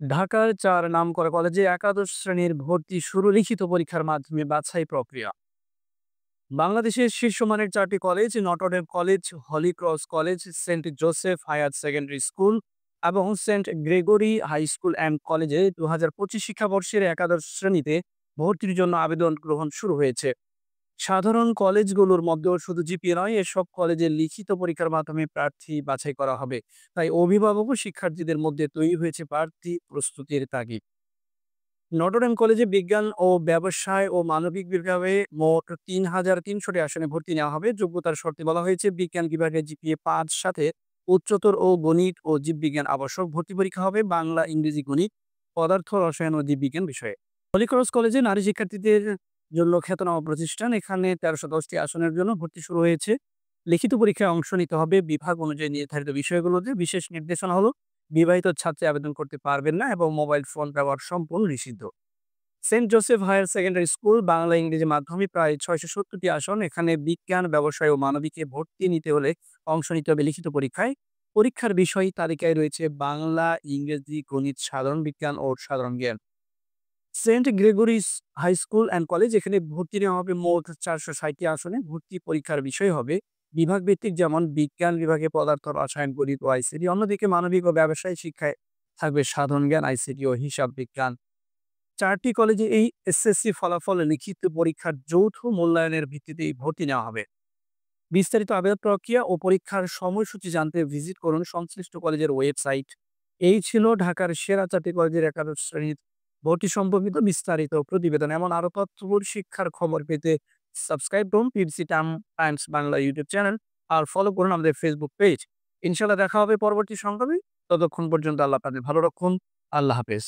ঢাকার ৪ নামকরা কলেজে একাদশ শ্রেণীর ভর্তি শুরু লিখিত পরীক্ষার মাধ্যমে বাছাই প্রক্রিয়া। বাংলাদেশের শীর্ষমানের ৪টি college Notre Dame college, Holy Cross college, Saint Joseph higher secondary school এবং Saint Gregory high school and কলেজে ২০২৫ শিক্ষাবর্ষের একাদশ শ্রেণীতে ভর্তির জন্য আবেদন গ্রহণ শুরু হয়েছে। সাধারণ কলেজগুলোর মধ্যেও শুধু জিপিএ নয়, এসব কলেজে লিখিত পরীক্ষার মাধ্যমে প্রার্থী বাছাই করা হবে। তাই অভিভাবক ও শিক্ষার্থীদের মধ্যে তৈরি হয়েছে প্রার্থী প্রস্তুতির তাগিদ। নটরডেম কলেজে বিজ্ঞান ও ব্যবসায় ও মানবিক বিভাগে মোট ৩,৩০০টি আসনে ভর্তি নেওয়া হবে। যোগ্যতার শর্তে বলা হয়েছে, বিজ্ঞান বিভাগে জিপিএ ৫ সাথে উচ্চতর ও গণিত ও জীববিজ্ঞান আবশ্যক। ভর্তি পরীক্ষা হবে বাংলা, ইংরেজি, গণিত, পদার্থ, রসায়ন ও জীববিজ্ঞান বিষয়ে। হলিক্রস কলেজে নারী শিক্ষার্থীদের জন্য খ্যাতনামা প্রতিষ্ঠান। এখানে ১৩১০টি আসনের জন্য ভর্তি শুরু হয়েছে। লিখিত পরীক্ষায় অংশ নিতে হবে বিভাগ অনুযায়ী নির্ধারিত বিষয়গুলোতে। বিশেষ নির্দেশনা হলো, বিবাহিত ছাত্রী আবেদন করতে পারবেন না এবং মোবাইল ফোন ব্যবহার সম্পূর্ণ নিষিদ্ধ। Saint Joseph higher secondary school Bangla, ইংরেজি মাধ্যমে প্রায় ৬৭০টি আসন। এখানে বিজ্ঞান, ব্যবসায় ও মানবিকে ভর্তি নিতে হলে অংশ নিতে হবে লিখিত পরীক্ষায়। পরীক্ষার বিষয় তালিকায় রয়েছে বাংলা, ইংরেজি, গণিত, সাধারণ বিজ্ঞান ও সাধারণ জ্ঞান। Saint Gregory's high school and college, এখানে ভর্তি নেওয়া হবে মোট ৪৬০টি আসনে। ভর্তি পরীক্ষার বিষয় হবে বিভাগ ভিত্তিক, যেমন বিজ্ঞান বিভাগে পদার্থ, রসায়ন, গণিত ও আইসিটি। অন্যদিকে মানবিক ও ব্যবসায় শিক্ষায় থাকবে সাধারণ জ্ঞান, আইসিটি ও হিসাব বিজ্ঞান। ৪টি কলেজে এই এসএসসি ফলাফল লিখিত পরীক্ষার যৌথ মূল্যায়নের ভিত্তিতেই ভর্তি নেওয়া হবে। বিস্তারিত আবেদন প্রক্রিয়া ও পরীক্ষার সময়সূচি জানতে ভিজিট করুন সংশ্লিষ্ট কলেজের ওয়েবসাইট। এই ছিল ঢাকার সেরা ৪টি কলেজের একাদশ শ্রেণীর ভর্তি সম্পর্কিত বিস্তারিত প্রতিবেদন। এমন আরো তথ্যবহুল শিক্ষার খবর পেতে সাবস্ক্রাইব করুন PBC Times Bangla YouTube channel, আর ফলো করুন আমাদের ফেসবুক পেজ। ইনশাল্লাহ দেখা হবে পরবর্তী সংবাদে। ততক্ষণ পর্যন্ত আল্লাহ আপনাদের ভালো রাখুন। আল্লাহ হাফেজ।